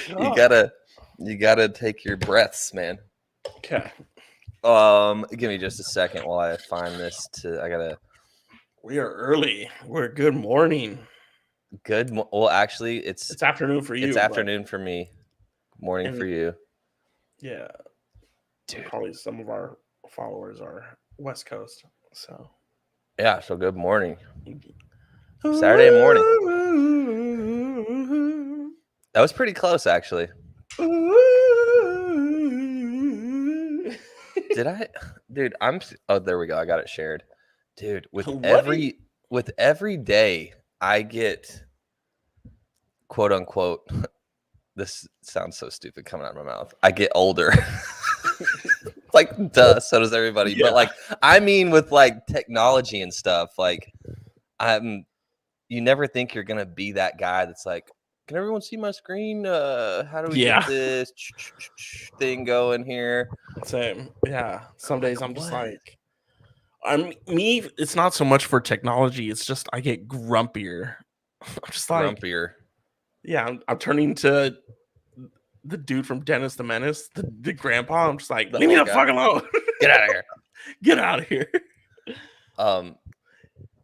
You gotta take your breaths, man. Okay. Give me just a second while I find this. We are early. We're good morning. Well, actually, it's afternoon for you. It's afternoon for me. Morning for you. Yeah. Dude. Probably some of our followers are West Coast. So. Yeah. So good morning. Saturday morning. That was pretty close, actually. Did I? Dude, oh, there we go. I got it shared. Dude, with every day I get, quote unquote, this sounds so stupid coming out of my mouth, I get older. Like, duh, so does everybody. Yeah. But, like, I mean with, like, technology and stuff, like, you never think you're going to be that guy that's like, can everyone see my screen? How do we get this thing going here? Same. Yeah. Some days I'm just like, it's not so much for technology. It's just I get grumpier. I'm just like, grumpier. Yeah. I'm turning to the dude from Dennis the Menace, the grandpa. I'm just like, leave me the fuck alone. Get out of here. Get out of here.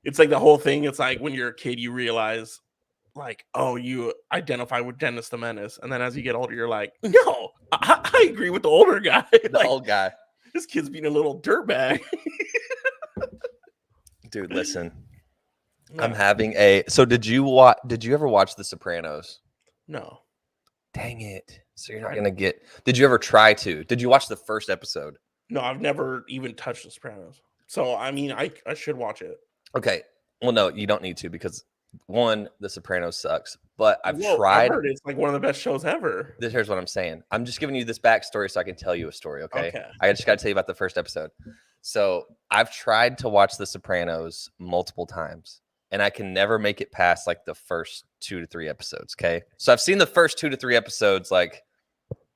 It's like the whole thing. It's like when you're a kid, you realize, like, oh, you identify with Dennis the Menace, and then as you get older, you're like, no, I agree with the older guy. The old guy. This kid's being a little dirtbag. Dude, listen. Yeah. I'm having So did you ever watch The Sopranos? No. Dang it. So you're not going to get... Did you ever try to? Did you watch the first episode? No, I've never even touched The Sopranos. So, I mean, I should watch it. Okay. Well, no, you don't need to because, one, The Sopranos sucks. But I've tried... I've heard it's like one of the best shows ever. Here's what I'm saying. I'm just giving you this backstory so I can tell you a story, okay? I just got to tell you about the first episode. So, I've tried to watch The Sopranos multiple times. And I can never make it past like the first 2 to 3 episodes. Okay. So I've seen the first 2 to 3 episodes like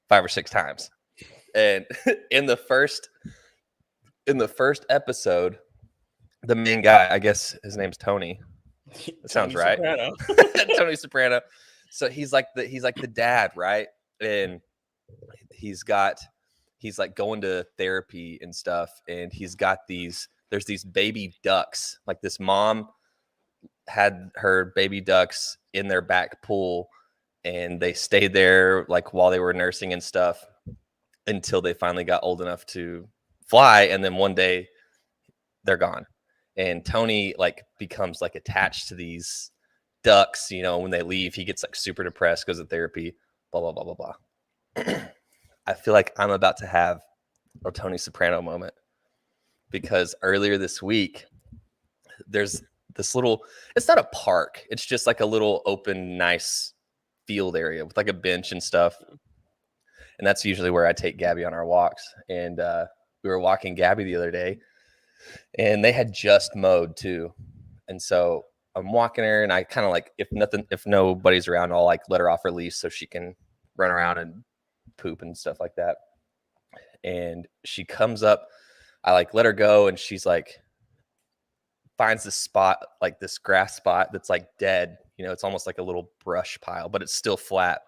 5 or 6 times. And in the first episode, the main guy, I guess his name's Tony. That sounds right. Tony Soprano. So he's like the dad, right? And he's like going to therapy and stuff. And there's these baby ducks. Like this mom had her baby ducks in their back pool and they stayed there like while they were nursing and stuff until they finally got old enough to fly. And then one day they're gone. And Tony like becomes like attached to these ducks, you know, when they leave, he gets like super depressed, goes to therapy, blah, blah, blah, blah, blah. I feel like I'm about to have a Tony Soprano moment because earlier this week, there's this it's not a park. It's just like a little open, nice field area with like a bench and stuff. And that's usually where I take Gabby on our walks. And we were walking Gabby the other day and they had just mowed too. And so I'm walking her and I kind of like, if nobody's around, I'll like let her off her leash so she can run around and poop and stuff like that. And she comes up, I like let her go and she's like, finds this spot, like this grass spot that's like dead. You know, it's almost like a little brush pile, but it's still flat.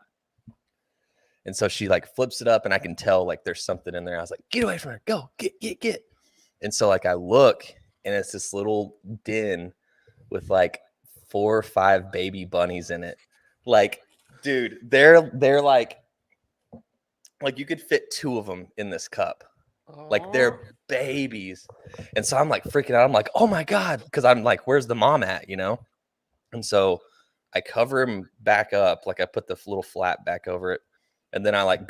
And so she like flips it up and I can tell like there's something in there. I was like, get away from her. Go, get. And so like I look and it's this little den with like 4 or 5 baby bunnies in it. Like, dude, they're like you could fit 2 of them in this cup. Like they're babies. And so I'm like freaking out. I'm like, oh my God. Cause I'm like, where's the mom at, you know? And so I cover him back up. Like I put the little flat back over it. And then I like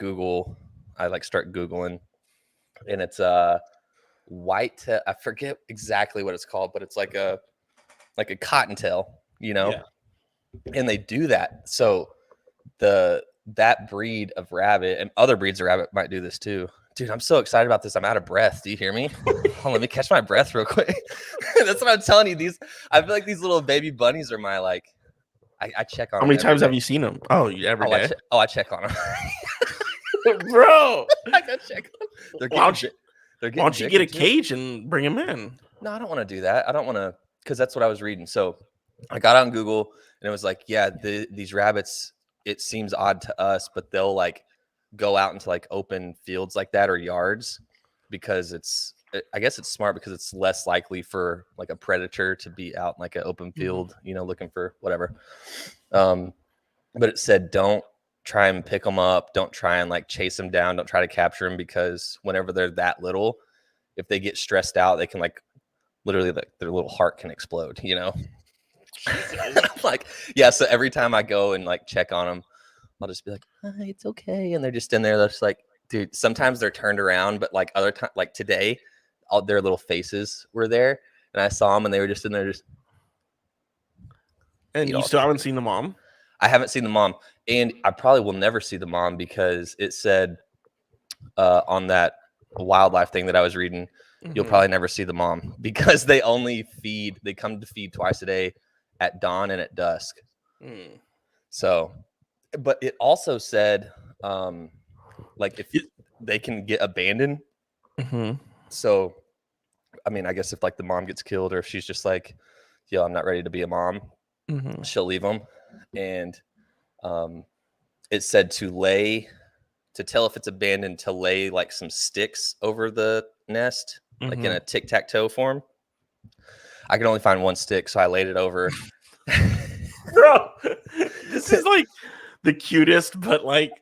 start Googling and it's white. I forget exactly what it's called, but it's like a cottontail, you know? Yeah. And they do that. So that breed of rabbit and other breeds of rabbit might do this too. Dude, I'm so excited about this. I'm out of breath. Do you hear me? Let me catch my breath real quick. That's what I'm telling you. I feel like these little baby bunnies are my like. I check on. How many times have you seen them? Oh, every day. I check on them, bro. I gotta check on them. Why don't you get a cage and bring them in? No, I don't want to do that. I don't want to because that's what I was reading. So I got on Google and it was like, yeah, these rabbits, it seems odd to us, but they'll like go out into like open fields like that or yards because I guess it's smart because it's less likely for like a predator to be out in like an open field, looking for whatever. But it said, don't try and pick them up. Don't try and like chase them down. Don't try to capture them because whenever they're that little, if they get stressed out, they can like literally their little heart can explode, I'm like, yeah. So every time I go and like check on them, I'll just be like, hi, it's okay. And they're just in there. They're just like, dude, sometimes they're turned around, but like other times, like today, all their little faces were there. And I saw them and they were just in there. And you still haven't seen the mom? I haven't seen the mom. And I probably will never see the mom because it said on that wildlife thing that I was reading, you'll probably never see the mom because they come to feed twice a day at dawn and at dusk. So, but it also said like if they can get abandoned. So, I mean, I guess if like the mom gets killed or if she's just like, yo, I'm not ready to be a mom, she'll leave them. And it said to tell if it's abandoned, to lay like some sticks over the nest, like in a tic-tac-toe form. I can only find one stick, so I laid it over. Bro, this is like the cutest but like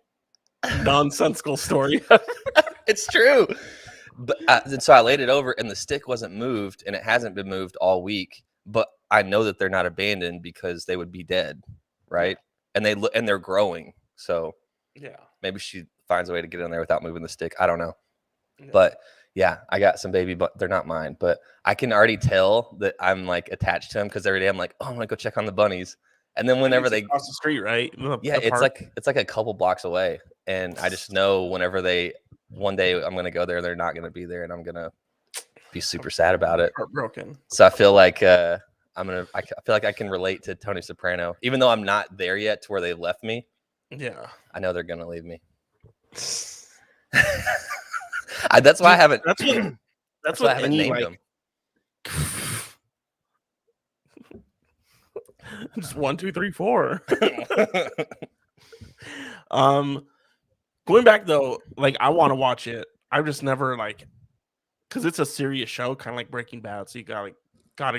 nonsensical story. It's true. But so I laid it over and the stick wasn't moved and it hasn't been moved all week, but I know that they're not abandoned because they would be dead, right? And they're growing. So yeah, maybe she finds a way to get in there without moving the stick. I don't know. Yeah. But yeah, I got some baby, but they're not mine. But I can already tell that I'm like attached to them because every day I'm like, oh, I'm gonna go check on the bunnies. And then whenever they across the street, right? It's like a couple blocks away. And I just know whenever one day I'm gonna go there, they're not gonna be there, and I'm gonna be super sad about it. Heartbroken. So I feel like I feel like I can relate to Tony Soprano, even though I'm not there yet to where they left me. Yeah, I know they're gonna leave me. That's why I haven't. That's why I haven't named them. Just 1, 2, 3, 4. Going back though, like I want to watch it. I've just never like, because it's a serious show, kind of like Breaking Bad. So you gotta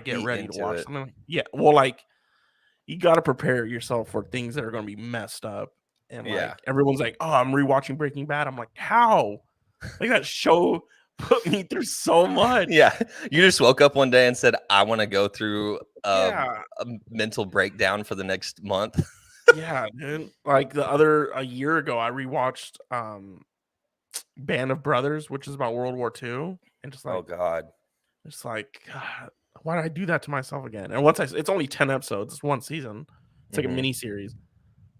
get ready to watch something. Yeah, well, like you gotta prepare yourself for things that are gonna be messed up. And like everyone's like, "Oh, I'm rewatching Breaking Bad." I'm like, "How?" Like that show put me through so much. Yeah, you just woke up one day and said, "I want to go through a mental breakdown for the next month." Yeah, dude. Like a year ago, I rewatched Band of Brothers, which is about World War II, and just like, oh god, it's like, God, why did I do that to myself again? And it's only 10 episodes, it's one season, it's like a mini series.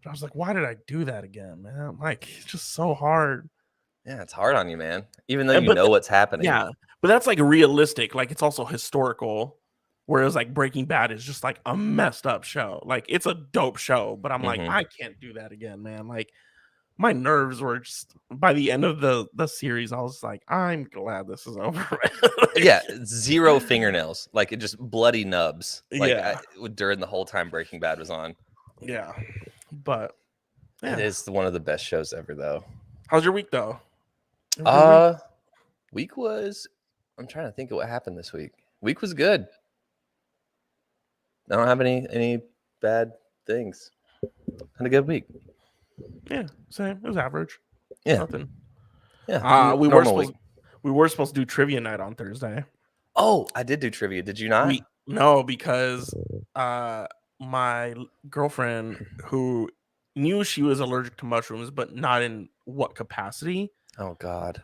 But I was like, why did I do that again, man? Like, it's just so hard. Yeah, it's hard on you, man. Even though you know what's happening. Yeah, but that's like realistic. Like, it's also historical. Whereas like Breaking Bad is just like a messed up show. Like it's a dope show, but I'm like, I can't do that again, man. Like my nerves were just by the end of the series, I was like, I'm glad this is over. Yeah, 0 fingernails, like it just bloody nubs. Like during the whole time Breaking Bad was on. Yeah, but it is one of the best shows ever, though. How's your week though? Week was. I'm trying to think of what happened this week. Week was good. I don't have any bad things. Had a good week. Yeah, same. It was average. Yeah, nothing. Yeah, we were supposed to do trivia night on Thursday. Oh, I did do trivia. Did you not? No, because my girlfriend, who knew she was allergic to mushrooms, but not in what capacity. Oh God.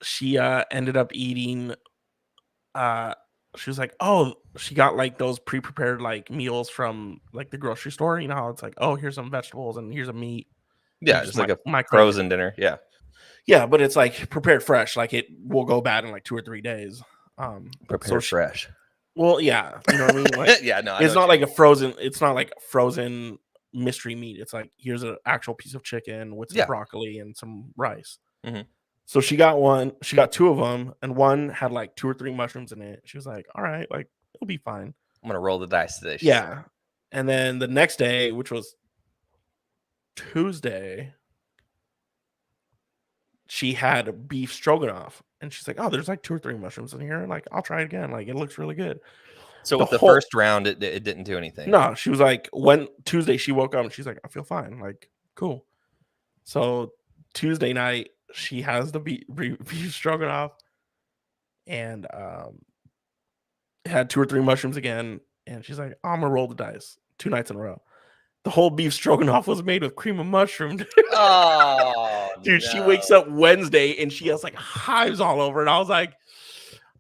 She ended up eating. She was like, oh, she got like those pre-prepared like meals from like the grocery store. You know how it's like, oh, here's some vegetables and here's a meat. Yeah, just like a frozen dinner. Yeah. Yeah, but it's like prepared fresh. Like it will go bad in like 2 or 3 days. Prepared fresh. Well, yeah, you know what I mean. Like, yeah, no, it's not like a frozen. It's not like frozen mystery meat. It's like here's an actual piece of chicken with some broccoli and some rice. So she got one. She got 2 of them, and one had like 2 or 3 mushrooms in it. She was like, "All right, like it'll be fine. I'm gonna roll the dice today." Yeah, And then the next day, which was Tuesday, she had beef stroganoff. And she's like, oh, there's like 2 or 3 mushrooms in here. Like, I'll try it again. Like, it looks really good. So with the first round, it didn't do anything. No, she was like, when Tuesday she woke up and she's like, I feel fine. Like, cool. So Tuesday night, she has the beef stroganoff and had 2 or 3 mushrooms again. And she's like, I'm gonna roll the dice 2 nights in a row. The whole beef stroganoff was made with cream of mushroom. Oh, dude, no. She wakes up Wednesday and she has like hives all over. And I was like,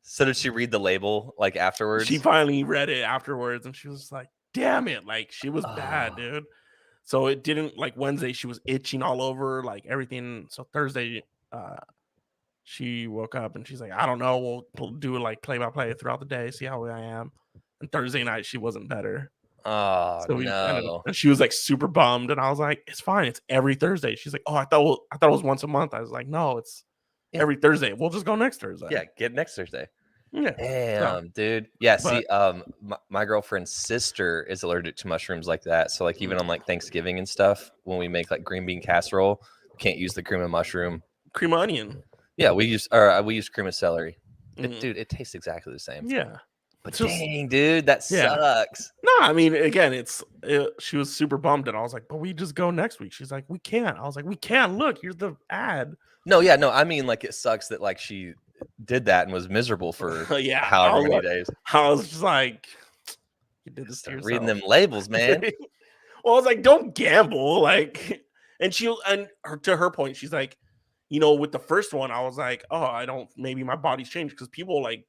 so did she read the label like afterwards? She finally read it afterwards and she was like, damn it. Like, she was bad, dude. So it didn't, like, Wednesday, she was itching all over, like, everything. So Thursday, she woke up and she's like, I don't know. We'll do, like, play-by-play throughout the day, see how I am. And Thursday night, she wasn't better. Oh, so no. And she was, like, super bummed. And I was like, it's fine. It's every Thursday. She's like, oh, I thought it was once a month. I was like, no, it's every Thursday. We'll just go next Thursday. Yeah, get next Thursday. Yeah. Damn, dude. Yeah, see, my girlfriend's sister is allergic to mushrooms like that. So like even on like Thanksgiving and stuff, when we make like green bean casserole, we can't use the cream of mushroom. Cream of onion. Yeah, we use cream of celery. Dude, it tastes exactly the same. Yeah. But dang, dude, that sucks. No, I mean, again, she was super bummed, and I was like, but we just go next week. She's like, we can't. I was like, we can't. Look, here's the ad. No, yeah, no, I mean, like, it sucks that like she did that and was miserable for however many days. I was just like, you did this to yourself. Reading them labels, man. Well, I was like, don't gamble, like, and to her point, she's like, you know, with the first one, I was like, oh, maybe my body's changed because people like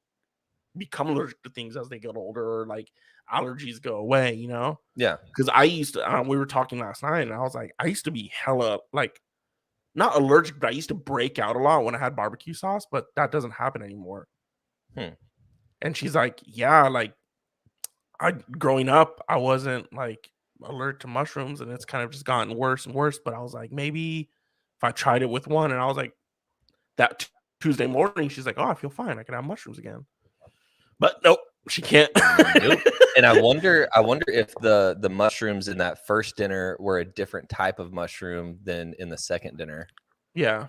become allergic to things as they get older, or like allergies go away, you know? Yeah. Because I used to, we were talking last night, and I was like, I used to be hella like not allergic, but I used to break out a lot when I had barbecue sauce, but that doesn't happen anymore. And she's like, yeah, like growing up, I wasn't like allergic to mushrooms, and it's kind of just gotten worse and worse. But I was like, maybe if I tried it with one, and I was like, that Tuesday morning, she's like, oh, I feel fine. I can have mushrooms again. But nope, she can't. Nope. And I wonder if the mushrooms in that first dinner were a different type of mushroom than in the second dinner. Yeah,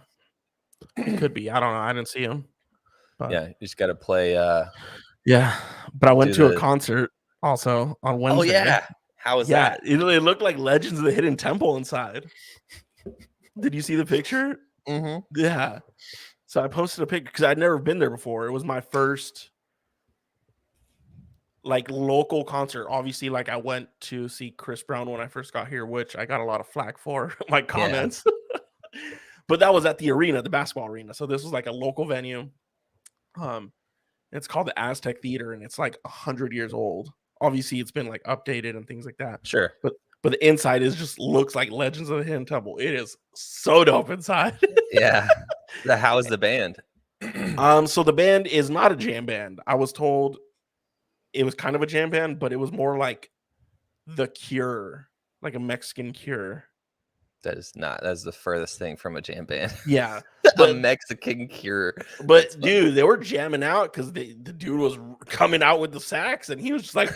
it could be. I don't know. I didn't see them. But yeah, you just got to play. Yeah, but I went to a concert also on Wednesday. Oh yeah, how was that? It looked like Legends of the Hidden Temple inside. Did you see the picture? Mm-hmm. Yeah. So I posted a picture because I'd never been there before. It was my first like local concert. Obviously, like I went to see Chris Brown when I first got here, which I got a lot of flack for my comments. Yeah. But that was at the arena, the basketball arena. So this was like a local venue. It's called the Aztec Theater, and it's like 100 years old. Obviously, it's been like updated and things like that. Sure. But the inside just looks like Legends of the Hidden Temple. It is so dope inside. Yeah. How is the band? So the band is not a jam band. I was told it was kind of a jam band, but it was more like The Cure, like a Mexican Cure. That's the furthest thing from a jam band. Yeah. A Mexican Cure. But dude, they were jamming out because the dude was coming out with the sax, and he was just like,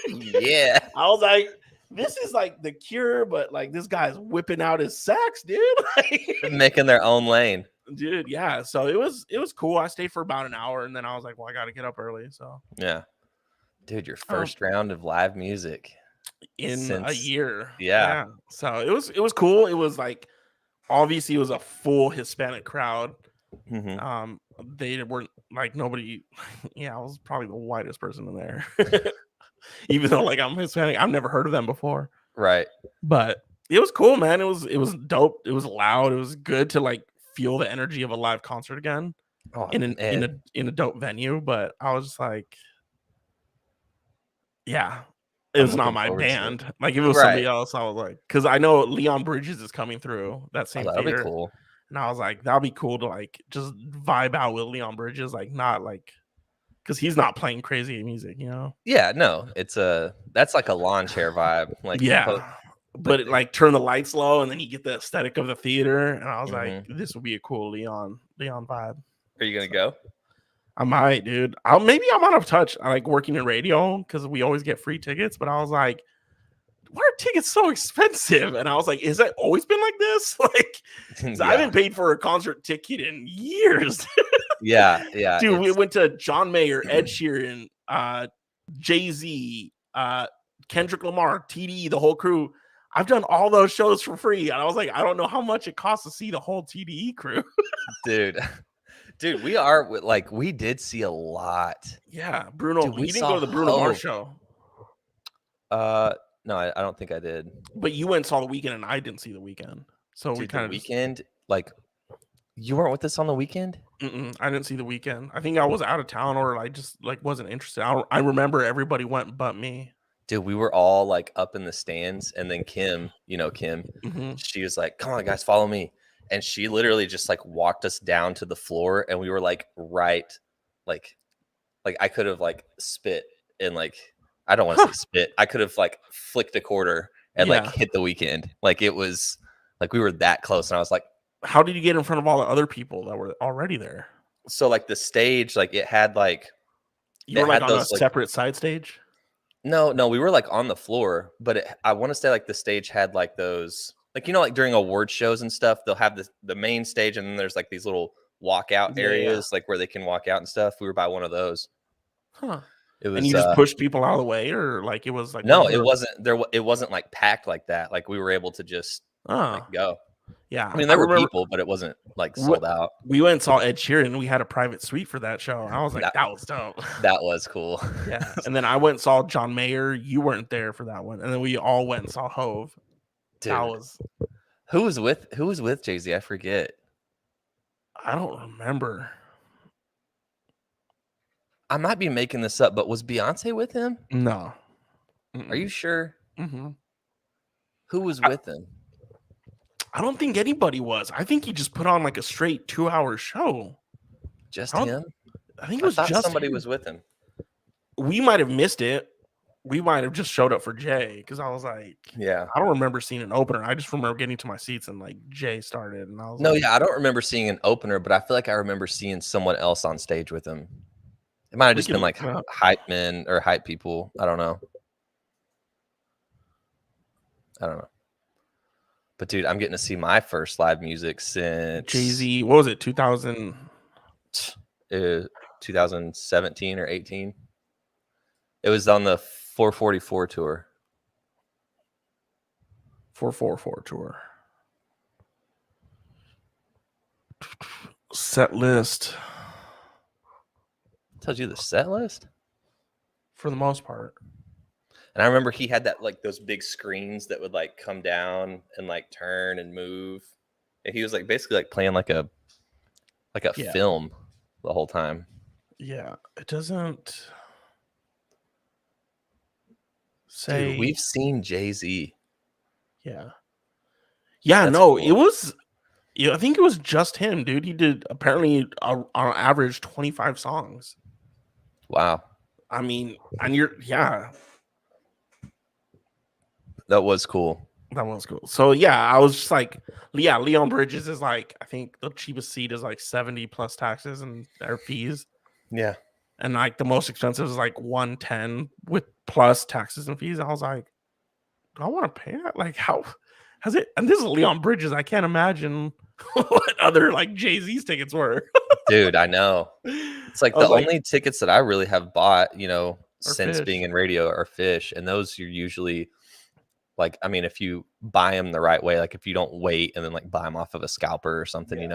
yeah. I was like, this is like The Cure, but like this guy's whipping out his sax, dude. Making their own lane. Dude, yeah. So it was cool. I stayed for about an hour, and then I was like, well, I got to get up early. So yeah. Dude, your first round of live music in a year. Yeah. So it was cool. It was like, obviously it was a full Hispanic crowd. Mm-hmm. They weren't like nobody. Yeah, I was probably the whitest person in there. Even though like I'm Hispanic, I've never heard of them before. Right. But it was cool, man. It was dope. It was loud. It was good to like feel the energy of a live concert again in a dope venue. But I was just like, yeah, it was not my band. Like if it was somebody else, I was like, because I know Leon Bridges is coming through that same theater. That'd be cool. And I was like, that'll be cool to like just vibe out with Leon Bridges, like not like because he's not playing crazy music, you know? Yeah, no, that's like a lawn chair vibe. Like but it, like turn the lights low and then you get the aesthetic of the theater. And I was like, this would be a cool Leon vibe. Are you gonna go? I might, dude. Maybe I'm out of touch. I like working in radio because we always get free tickets. But I was like, why are tickets so expensive? And I was like, has that always been like this? Like, I haven't paid for a concert ticket in years. Yeah. Dude, we went to John Mayer, Ed Sheeran, Jay-Z, Kendrick Lamar, TDE, the whole crew. I've done all those shows for free. And I was like, I don't know how much it costs to see the whole TDE crew. Dude, we did see a lot. Yeah, Bruno. Dude, we didn't go to the Bruno Mars show. No, I don't think I did. But you went and saw The Weeknd, and I didn't see The Weeknd. So dude, we kind of Weeknd, like, you weren't with us on The Weeknd? I didn't see The Weeknd. I think I was out of town, or I just like wasn't interested. I remember everybody went but me. Dude, we were all like up in the stands, and then Kim, she was like, "Come on, guys, follow me." And she literally just like walked us down to the floor, and we were like right, like I could have like spit and like, I don't want to say spit. I could have like flicked a quarter and like hit The Weeknd. Like, it was like we were that close. And I was like, how did you get in front of all the other people that were already there? So like the stage, like it had like, you were like on a separate side stage? No, we were like on the floor, but I want to say like the stage had like those, like, like during award shows and stuff, they'll have the main stage, and then there's like these little walkout areas, like where they can walk out and stuff. We were by one of those. Huh. It was, and you just pushed people out of the way, or like it was like, no, it wasn't there. It wasn't like packed like that. Like we were able to just like, go. Yeah, I mean, there were people, but it wasn't like sold out. We went and saw Ed Sheeran. We had a private suite for that show. I was like, that was dope. That was cool. Yeah, and then I went and saw John Mayer. You weren't there for that one, and then we all went and saw Hove. Dude, that was who was with Jay-Z? I forget. I don't remember. I might be making this up, but was Beyonce with him? No. Are you sure? Mm-hmm. Who was with him? I don't think anybody was. I think he just put on like a straight 2-hour show. Just him? I think it was just somebody was with him. We might have missed it. We might have just showed up for Jay, because I was like, yeah, I don't remember seeing an opener. I just remember getting to my seats and like Jay started, and I was I don't remember seeing an opener, but I feel like I remember seeing someone else on stage with him. It might have just been like hype men or hype people. I don't know. But dude, I'm getting to see my first live music since Jay-Z. What was it? 2017 or 18. It was on the 444 tour. 444 tour. Set list. Tells you the set list for the most part. And I remember he had that like those big screens that would like come down and like turn and move. And he was like basically like playing like a film the whole time. Yeah, it doesn't say. Dude, we've seen Jay-Z. Yeah. Yeah, that's no, cool. It was. Yeah, I think it was just him, dude. He did apparently on average 25 songs. Wow. I mean, and that was cool. That was cool. So yeah, I was just like, yeah, Leon Bridges is like, I think the cheapest seat is like 70 plus taxes and their fees. Yeah. And like the most expensive is like 110 with plus taxes and fees. I was like, do I want to pay that? Like, how has it? And this is Leon Bridges. I can't imagine what other like Jay-Z's tickets were. Dude, I know. It's like the only tickets that I really have bought, since being in radio are Fish. And those you're usually like, I mean, if you buy them the right way, like if you don't wait and then like buy them off of a scalper or something,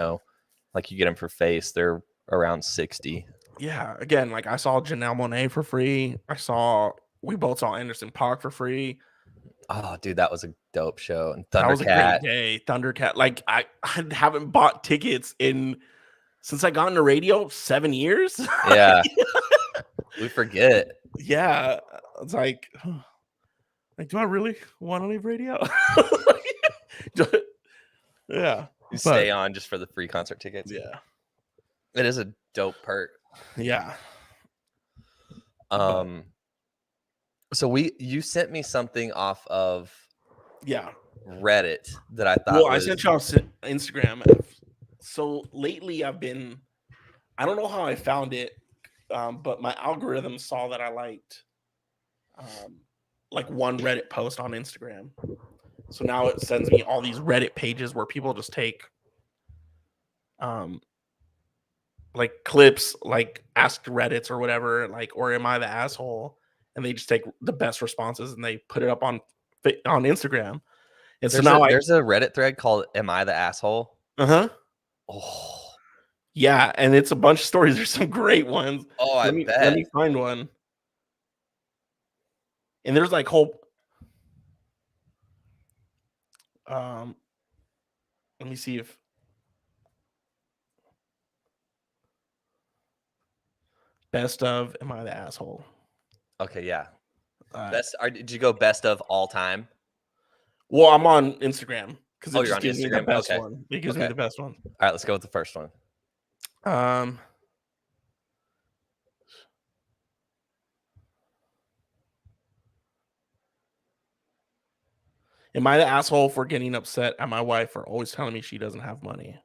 like you get them for face, they're around 60. Yeah. Again, like I saw Janelle Monáe for free. We both saw Anderson .Paak for free. Oh, dude, that was a dope show. And Thundercat. That was a great day. Thundercat. Like I haven't bought tickets since I got into radio 7 years. Yeah. We forget. Yeah. It's like, do I really want to leave radio? Yeah. You stay on just for the free concert tickets. Yeah. It is a dope perk. Yeah. So you sent me something off of Reddit that I thought I sent you off Instagram. So lately I don't know how I found it. but my algorithm saw that I liked like one Reddit post on Instagram. So now it sends me all these Reddit pages where people just take like clips, like Ask Reddits or whatever, like, or am I the asshole? And they just take the best responses and they put it up on Instagram. And so now there's a Reddit thread called "Am I the Asshole?" Uh-huh. Oh. Yeah, and it's a bunch of stories. There's some great ones. Oh, let me find one. And there's like whole let me see if best of Am I the Asshole? Okay, yeah. Did you go best of all time? Well, I'm on Instagram because it you're just on gives me the Instagram? best Okay. one. It gives me the best one. All right, let's go with the first one. Am I the asshole for getting upset at my wife for always telling me she doesn't have money?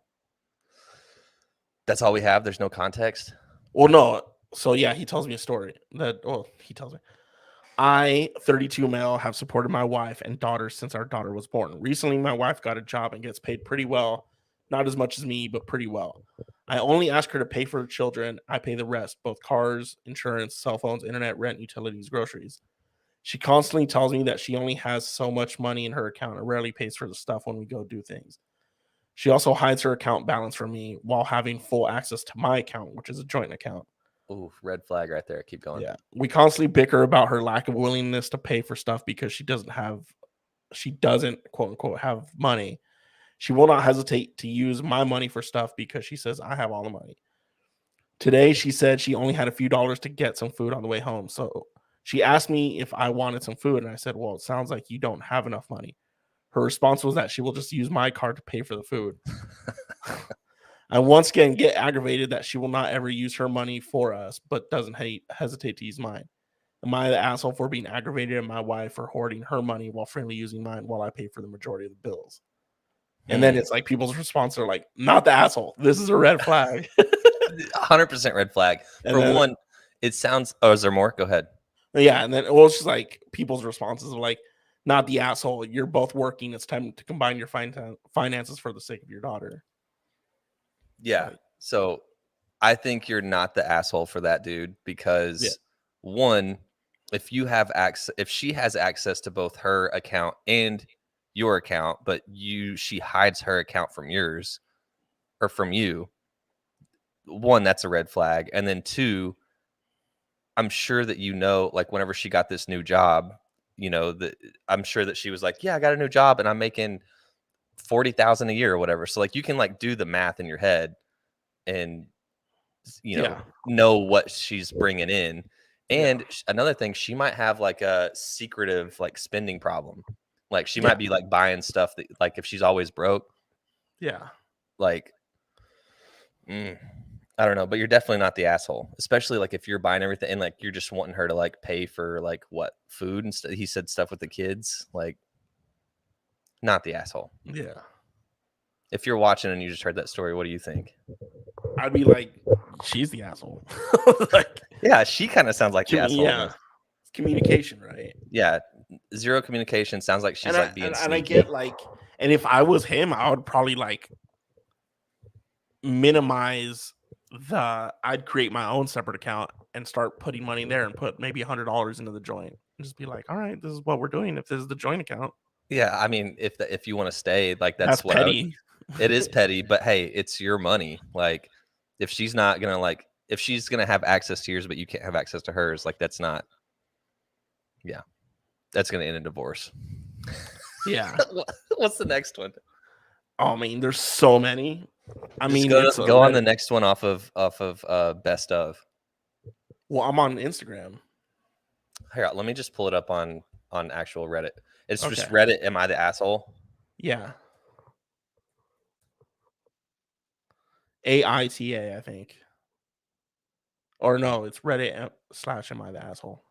That's all we have? There's no context? Well, no. So, yeah, he tells me a story he tells me. I, 32 male, have supported my wife and daughter since our daughter was born. Recently, my wife got a job and gets paid pretty well. Not as much as me, but pretty well. I only ask her to pay for the children. I pay the rest, both cars, insurance, cell phones, internet, rent, utilities, groceries. She constantly tells me that she only has so much money in her account and rarely pays for the stuff when we go do things. She also hides her account balance from me while having full access to my account, which is a joint account. Ooh, red flag right there. Keep going. Yeah. We constantly bicker about her lack of willingness to pay for stuff because she doesn't quote unquote have money. She will not hesitate to use my money for stuff because she says I have all the money. Today, she said she only had a few dollars to get some food on the way home. So she asked me if I wanted some food. And I said, well, it sounds like you don't have enough money. Her response was that she will just use my card to pay for the food. I once again get aggravated that she will not ever use her money for us, but doesn't hesitate to use mine. Am I the asshole for being aggravated at my wife for hoarding her money while freely using mine while I pay for the majority of the bills? And then it's like people's response are like, not the asshole. This is a red flag. 100% red flag. One, it sounds. Oh, is there more? Go ahead. Yeah, and then it's just like people's responses are like, not the asshole. You're both working. It's time to combine your finances for the sake of your daughter. Yeah. So I think you're not the asshole for that, dude, because one, if she has access to both her account and your account, but she hides her account from yours or from you, one, that's a red flag. And then two, I'm sure that like whenever she got this new job, that I'm sure that she was like, yeah, I got a new job and I'm making $40,000 a year or whatever. So like you can like do the math in your head and know what she's bringing in. And another thing, she might have like a secretive like spending problem. Like she might be like buying stuff that like if she's always broke. Yeah. Like, I don't know, but you're definitely not the asshole, especially like if you're buying everything and like you're just wanting her to like pay for like what food and stuff. He said stuff with the kids, like not the asshole. Yeah. If you're watching and you just heard that story, what do you think? I'd be like, she's the asshole. Like, yeah, she kind of sounds like the asshole. Yeah, communication, right? Yeah, zero communication. Sounds like she's like being sneaky. And I get like, and if I was him, I would probably like minimize I'd create my own separate account and start putting money there and put maybe $100 into the joint and just be like, all right, this is what we're doing. If this is the joint account. Yeah, I mean, if you want to stay, like that's what petty. It is petty, but hey, it's your money. Like if she's not gonna if she's gonna have access to yours, but you can't have access to hers, like that's not. Yeah, that's gonna end in divorce. Yeah. What's the next one? Oh, I mean, there's so many. I mean, go on the next one off of best of. Well, I'm on Instagram. Here, let me just pull it up on actual Reddit. It's just Reddit. Am I the asshole? Yeah. AITA, I think. Or no, it's Reddit / Am I the asshole?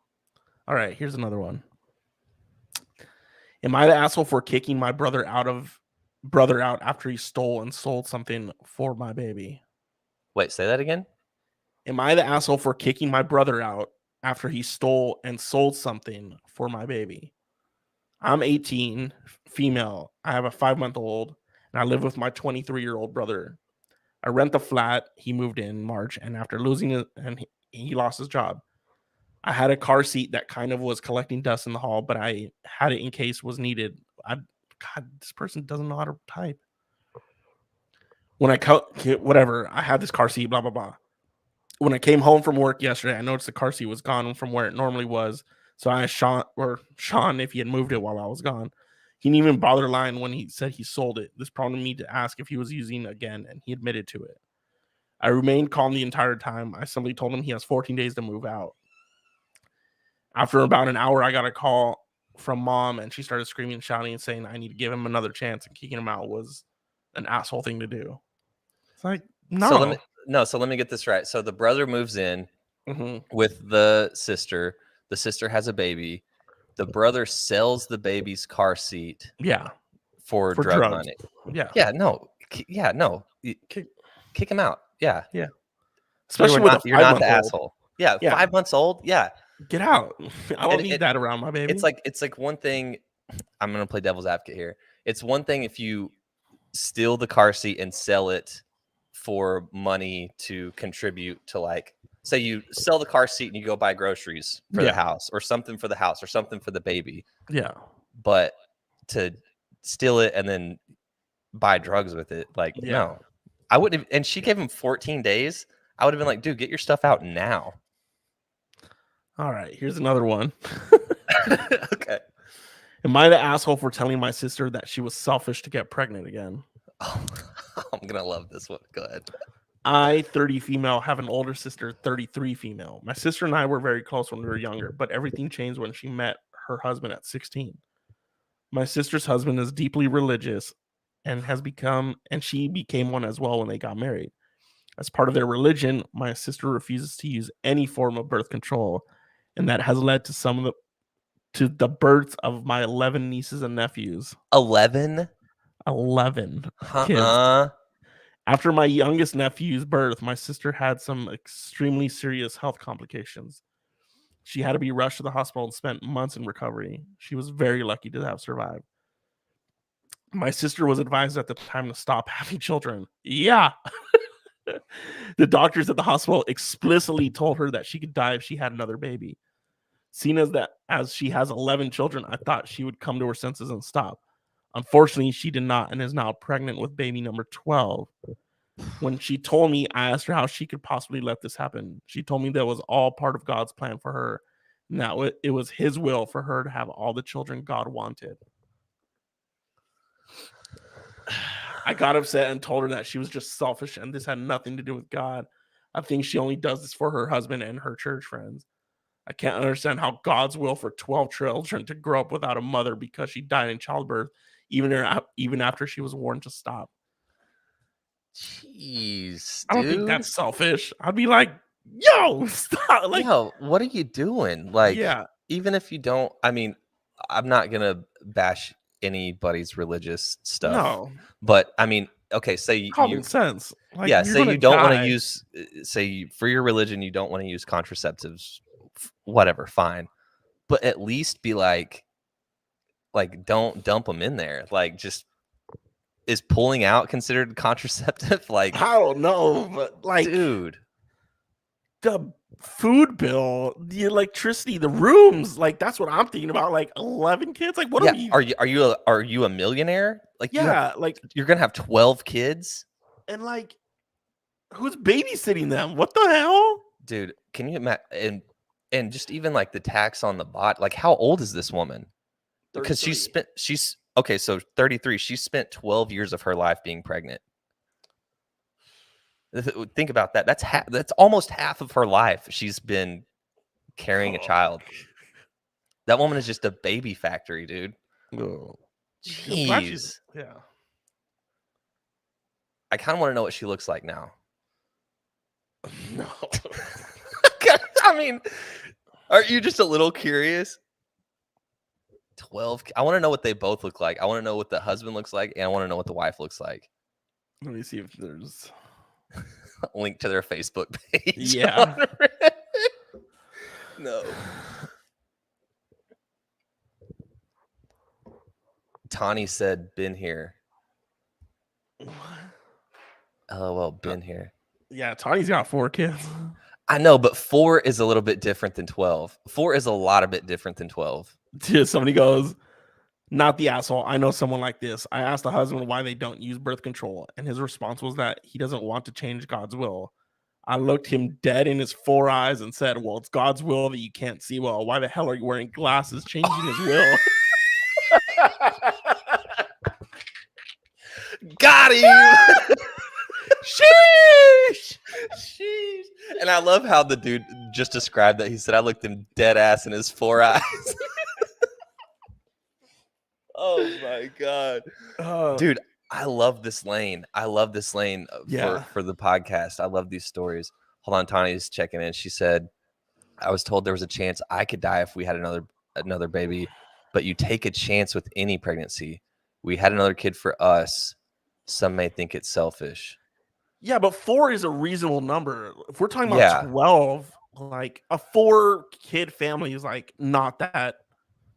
All right, here's another one. Am I the asshole for kicking my brother out after he stole and sold something for my baby? Wait, say that again. Am I the asshole for kicking my brother out after he stole and sold something for my baby? I'm 18, female. I have a 5-month-old, and I live with my 23-year-old brother. I rent the flat. He moved in March, and after losing it, and he lost his job. I had a car seat that kind of was collecting dust in the hall, but I had it in case was needed. God, this person doesn't know how to type. When whatever, I had this car seat, blah, blah, blah. When I came home from work yesterday, I noticed the car seat was gone from where it normally was. So I asked Sean if he had moved it while I was gone. He didn't even bother lying when he said he sold it. This prompted me to ask if he was using it again, and he admitted to it. I remained calm the entire time. I simply told him he has 14 days to move out. After about an hour, I got a call from mom, and she started screaming and shouting and saying I need to give him another chance, and kicking him out was an asshole thing to do. It's like, no. So let me get this right. So the brother moves in with the sister. The sister has a baby. The brother sells the baby's car seat. Yeah. For drug drugs. money. Yeah. Yeah. No. Yeah. No. Kick him out. Yeah. Yeah. Especially you're not the asshole. Yeah. 5 months old. Yeah. Get out. I don't need that around my baby. It's like one thing. I'm gonna play devil's advocate here. It's one thing if you steal the car seat and sell it for money to contribute to, like, say you sell the car seat and you go buy groceries for the house or something for the house or something for the baby. Yeah. But to steal it and then buy drugs with it, like, no. I wouldn't have, and she gave him 14 days. I would have been like, dude, get your stuff out now. All right, here's another one. Okay. Am I the asshole for telling my sister that she was selfish to get pregnant again? Oh, I'm going to love this one. Go ahead. I, 30 female, have an older sister, 33 female. My sister and I were very close when we were younger, but everything changed when she met her husband at 16. My sister's husband is deeply religious and she became one as well when they got married. As part of their religion, my sister refuses to use any form of birth control, and that has led to the births of my 11 nieces and nephews. 11 kids. After my youngest nephew's birth, my sister had some extremely serious health complications. She had to be rushed to the hospital and spent months in recovery. She was very lucky to have survived. My sister was advised at the time to stop having children. Yeah. The doctors at the hospital explicitly told her that she could die if she had another baby. Seeing as she has 11 children, I thought she would come to her senses and stop. Unfortunately, she did not and is now pregnant with baby number 12. When she told me, I asked her how she could possibly let this happen. She told me that was all part of God's plan for her, and that it was his will for her to have all the children God wanted. I got upset and told her that she was just selfish and this had nothing to do with God. I think she only does this for her husband and her church friends. I can't understand how God's will for 12 children to grow up without a mother because she died in childbirth, even after she was warned to stop. Jeez, I don't think that's selfish. I'd be like, yo, stop. Like, yo, what are you doing? Like, even if you don't, I mean, I'm not going to bash anybody's religious stuff. No. But, I mean, okay, say common sense. Like, say you don't want to use, say for your religion, you don't want to use contraceptives, whatever, fine. But at least be like, don't dump them in there. Like, just, is pulling out considered contraceptive? Like, I don't know, but like, dude, the food bill, the electricity, the rooms, like, that's what I'm thinking about. Like, 11 kids. Like, what are you a millionaire? Like, like you're gonna have 12 kids, and like, who's babysitting them? What the hell, dude? Can you imagine? And just even like the tax on the bot. Like, how old is this woman? 33. Because she's okay, so 33. She spent 12 years of her life being pregnant. Think about that. That's almost half of her life. She's been carrying a child. That woman is just a baby factory, dude. Oh. Jeez. Yeah. I kind of want to know what she looks like now. No. I mean, aren't you just a little curious? 12. I want to know what they both look like. I want to know what the husband looks like, and I want to know what the wife looks like. Let me see if there's. link to their Facebook page. Yeah. No. Tawny said, "Been here." LOL, been here. Yeah, Tawny's got 4 kids. I know, but 4 is a little bit different than 12. 4 is a lot of bit different than 12. Dude, somebody goes, "Not the asshole. I know someone like this. I asked the husband why they don't use birth control, and his response was that he doesn't want to change God's will. I looked him dead in his 4 eyes and said, well, it's God's will that you can't see well. Why the hell are you wearing glasses changing his will?" Got him! Sheesh! Sheesh. And I love how the dude just described that. He said, I looked him dead ass in his 4 eyes. Oh my God. Dude, I love this lane. I love this lane for the podcast. I love these stories. Hold on, Tawny's checking in. She said, I was told there was a chance I could die if we had another baby, but you take a chance with any pregnancy. We had another kid for us. Some may think it's selfish. Yeah, but 4 is a reasonable number. If we're talking about 12, like a 4-kid family is like not that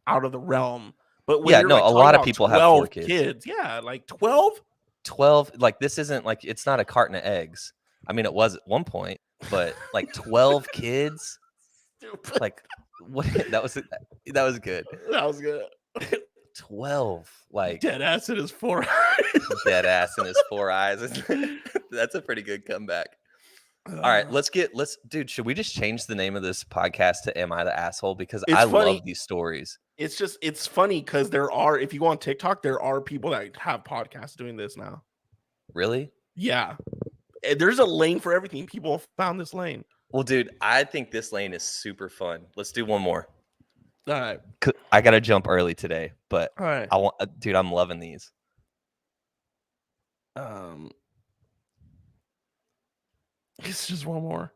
out of the realm. But when a lot of people have 4 kids. Yeah, like 12? 12, like this isn't like, it's not a carton of eggs. I mean, it was at one point, but like 12 kids. Stupid. Like what? That was good. That was good. 12, like dead ass in his 4 eyes. Dead ass in his 4 eyes. That's a pretty good comeback. All right, dude, should we just change the name of this podcast to Am I the Asshole? Because I love these stories. It's funny because if you go on TikTok, there are people that have podcasts doing this now. Really? Yeah. There's a lane for everything. People have found this lane. Well, dude, I think this lane is super fun. Let's do one more. All right. I got to jump early today, but all right. Dude, I'm loving these. It's just one more.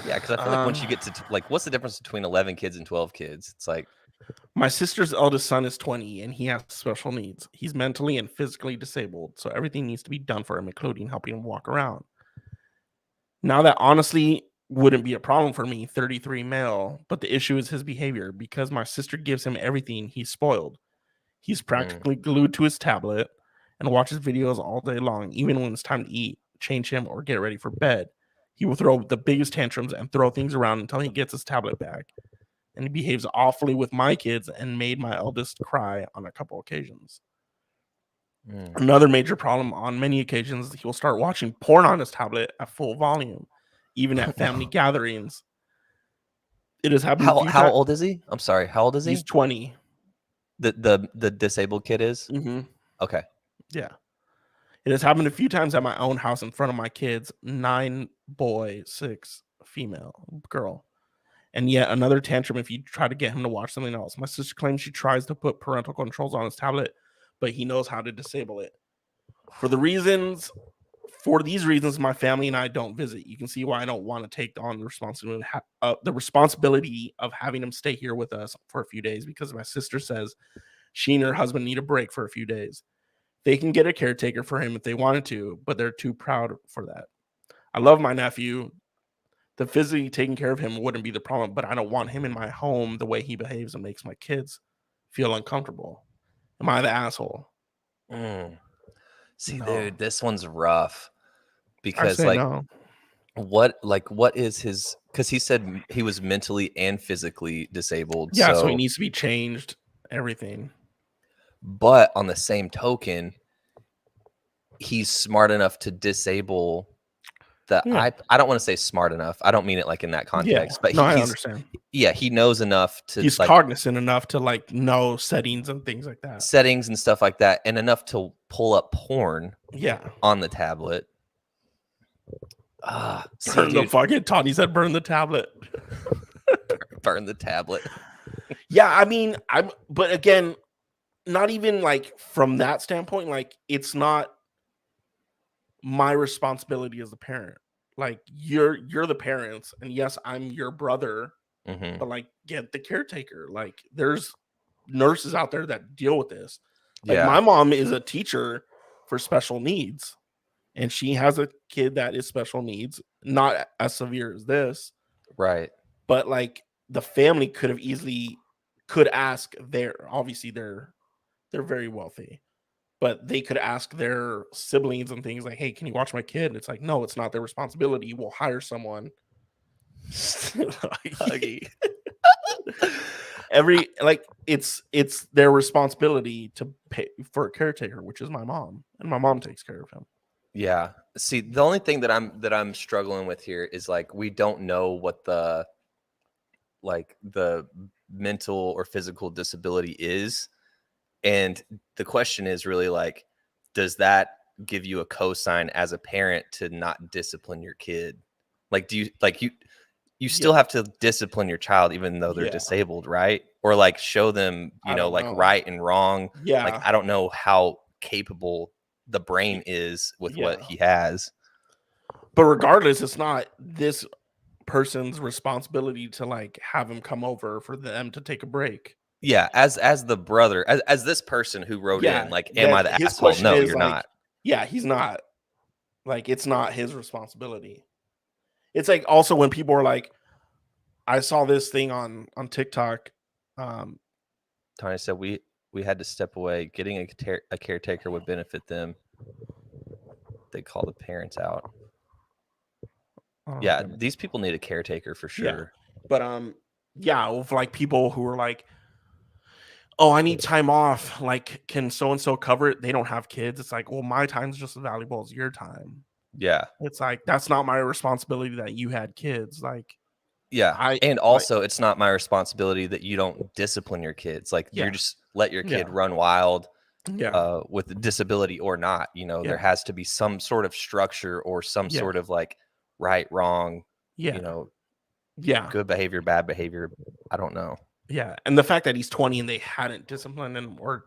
Yeah, because I feel like once you get to like, what's the difference between 11 kids and 12 kids? It's like, my sister's eldest son is 20 and he has special needs. He's mentally and physically disabled, so everything needs to be done for him, including helping him walk around. Now that honestly wouldn't be a problem for me, 33 male, but the issue is his behavior. Because my sister gives him everything, he's spoiled. He's practically glued to his tablet and watches videos all day long, even when it's time to eat, change him, or get ready for bed. He will throw the biggest tantrums and throw things around until he gets his tablet back. And he behaves awfully with my kids and made my eldest cry on a couple occasions. Another major problem, on many occasions, he'll start watching porn on his tablet at full volume, even at family gatherings. It has happened. How old is he? I'm sorry. How old is he? He's 20. The disabled kid is? Mm-hmm. Okay. Yeah. It has happened a few times at my own house in front of my kids. 9 boy, 6 female, girl. And yet another tantrum if you try to get him to watch something else. My sister claims she tries to put parental controls on his tablet, but he knows how to disable it. For these reasons, my family and I don't visit. You can see why I don't want to take on the responsibility of having him stay here with us for a few days, because my sister says she and her husband need a break for a few days. They can get a caretaker for him if they wanted to, but they're too proud for that. I love my nephew. The physically taking care of him wouldn't be the problem, but I don't want him in my home the way he behaves and makes my kids feel uncomfortable. Am I the asshole? See, dude, this one's rough because what is his, because he said he was mentally and physically disabled. Yeah, so he needs to be changed, everything. But on the same token, he's smart enough to disable the I don't want to say smart enough. I don't mean it like in that context, but I understand. Yeah, he knows enough to. He's cognizant enough to like know settings and things like that. Settings and stuff like that, and enough to pull up porn. On the tablet. Burn the fucking Tawny said burn the tablet. Burn the tablet. Yeah, I mean, but again, not even like from that standpoint, like it's not my responsibility as a parent. Like you're the parents, and yes, I'm your brother, but like get the caretaker. Like there's nurses out there that deal with this. Like my mom is a teacher for special needs. and she has a kid that is special needs, not as severe as this, right? But like the family could ask obviously they're very wealthy, but they could ask their siblings and things like, "Hey, can you watch my kid?" And it's like, no, it's not their responsibility. We'll hire someone. It's their responsibility to pay for a caretaker, which is my mom, and my mom takes care of him. Yeah. See, the only thing that I'm struggling with here is like we don't know what the mental or physical disability is, and the question is really like, does that give you a cosign as a parent to not discipline your kid? Like, do you still have to discipline your child even though they're disabled, right? Or like show them, like right and wrong. Yeah. Like, I don't know how capable the brain is with what he has. But regardless, it's not this person's responsibility to like have him come over for them to take a break. Yeah, as the brother, as this person who wrote in, like, am I the asshole? No, you're not. Yeah, he's not. Like, it's not his responsibility. It's like also when people are like, I saw this thing on TikTok. Tanya said we had to step away. Getting a caretaker would benefit them. They call the parents out. Yeah, these people need a caretaker for sure. Yeah. But with like people who are like, oh, I need time off. Like, can so and so cover it? They don't have kids. It's like, well, my time's just as valuable as your time. Yeah. It's like, that's not my responsibility that you had kids. Like, yeah. And also, it's not my responsibility that you don't discipline your kids. Like, you're just let your kid run wild with a disability or not. There has to be some sort of structure or some sort of like right, wrong, good behavior, bad behavior. I don't know. Yeah. And the fact that he's 20 and they hadn't disciplined him, or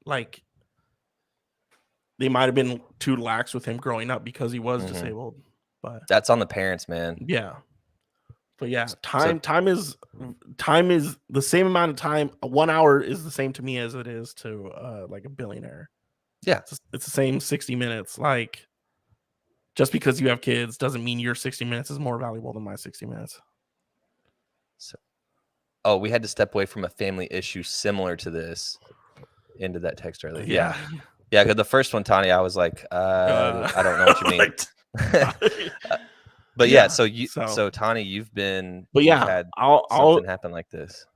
like they might have been too lax with him growing up because he was disabled. But that's on the parents, man. Yeah. But yeah, time is the same amount of time. 1 hour is the same to me as it is to like a billionaire. Yeah. It's the same 60 minutes. Like, just because you have kids doesn't mean your 60 minutes is more valuable than my 60 minutes. So, we had to step away from a family issue similar to this into that text earlier. Yeah. Because the first one, Tanya, I was like, I don't know what you mean. But so Tanya, you've been, you've had something happen like this.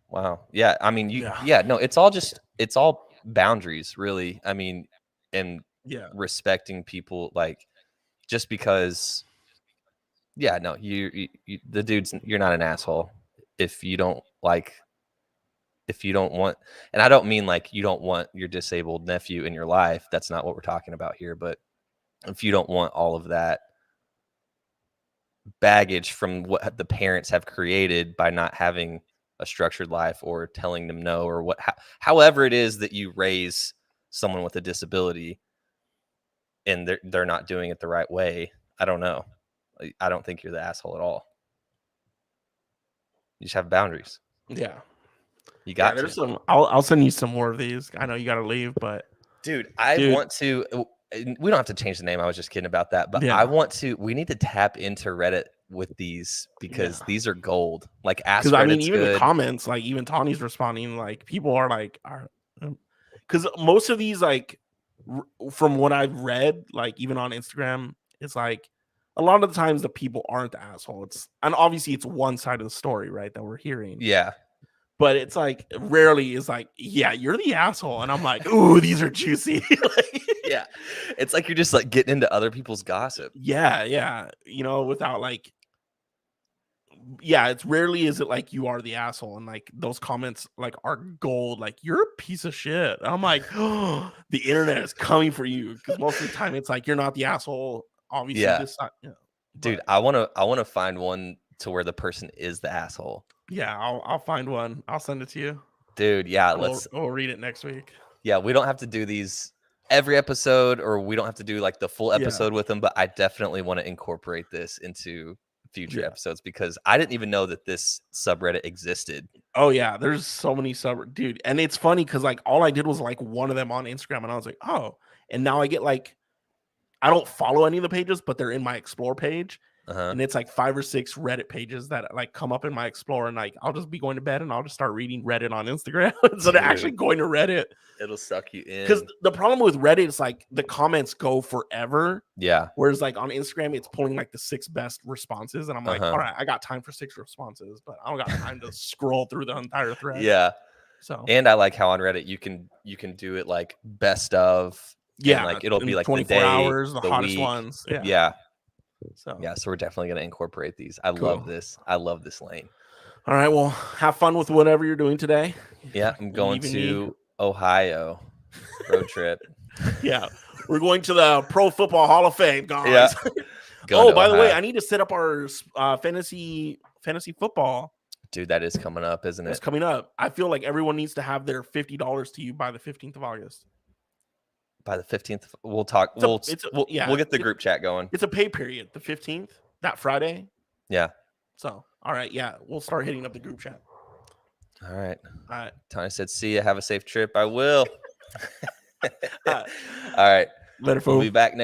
Wow. Yeah. I mean, no, it's all boundaries, really. I mean, and respecting people, like, just because. Yeah, no, you the dude's, you're not an asshole if you don't want, and I don't mean like you don't want your disabled nephew in your life. That's not what we're talking about here. But if you don't want all of that baggage from what the parents have created by not having a structured life or telling them no, or however it is that you raise someone with a disability and they're not doing it the right way, I don't know. I don't think you're the asshole at all. You just have boundaries. Yeah. You got there's some. I'll send you some more of these. I know you got to leave, but dude, want to. We don't have to change the name. I was just kidding about that, but I want to. We need to tap into Reddit with these because these are gold. Like, ask Reddit's I mean, even good. the comments, like even Tawny's responding. Like, people are like, because most of these, like, from what I've read, like even on Instagram, it's like, a lot of the times the people aren't the asshole. And obviously it's one side of the story, right, that we're hearing. Yeah. But it's like rarely is like, yeah, you're the asshole. And I'm like, ooh, these are juicy. Yeah. It's like you're just like getting into other people's gossip. Yeah. Without like, it's rarely is it like you are the asshole. And like those comments like are gold. Like, you're a piece of shit. And I'm like, oh, the internet is coming for you. Because most of the time it's like, you're not the asshole. Obviously, this side, dude, I want to find one to where the person is the asshole. Yeah, I'll find one. I'll send it to you, dude. Yeah, we'll read it next week. Yeah, we don't have to do these every episode, or we don't have to do like the full episode with them, but I definitely want to incorporate this into future episodes because I didn't even know that this subreddit existed. Oh yeah, there's so many dude, and it's funny because like all I did was like one of them on Instagram, and I was like, oh, and now I get like, I don't follow any of the pages, but they're in my explore page. And it's like 5 or 6 Reddit pages that like come up in my Explorer, and like I'll just be going to bed and I'll just start reading Reddit on Instagram instead of actually going to Reddit. It'll suck you in. Because the problem with Reddit is like the comments go forever. Yeah. Whereas like on Instagram, it's pulling like the 6 best responses, and I'm like, all right, I got time for 6 responses, but I don't got time to scroll through the entire thread. Yeah. So and I like how on Reddit you can do it like best of. Yeah, like it'll be like 24 the day, hours, the hottest week. ones. Yeah. So we're definitely gonna incorporate these. I love this. I love this lane. All right, well, have fun with whatever you're doing today. Yeah, I'm going to Ohio road trip. Yeah, we're going to the Pro Football Hall of Fame, guys. Yeah. By the way, I need to set up our fantasy football. Dude, that is coming up, isn't it? It's coming up. I feel like everyone needs to have their $50 to you by the 15th of August. By the 15th, we'll talk. We'll get the group chat going. It's a pay period, the 15th, that Friday. Yeah. So, all right. Yeah, we'll start hitting up the group chat. All right. All right. Tony said, see you. Have a safe trip. I will. All right. Later, We'll be back next.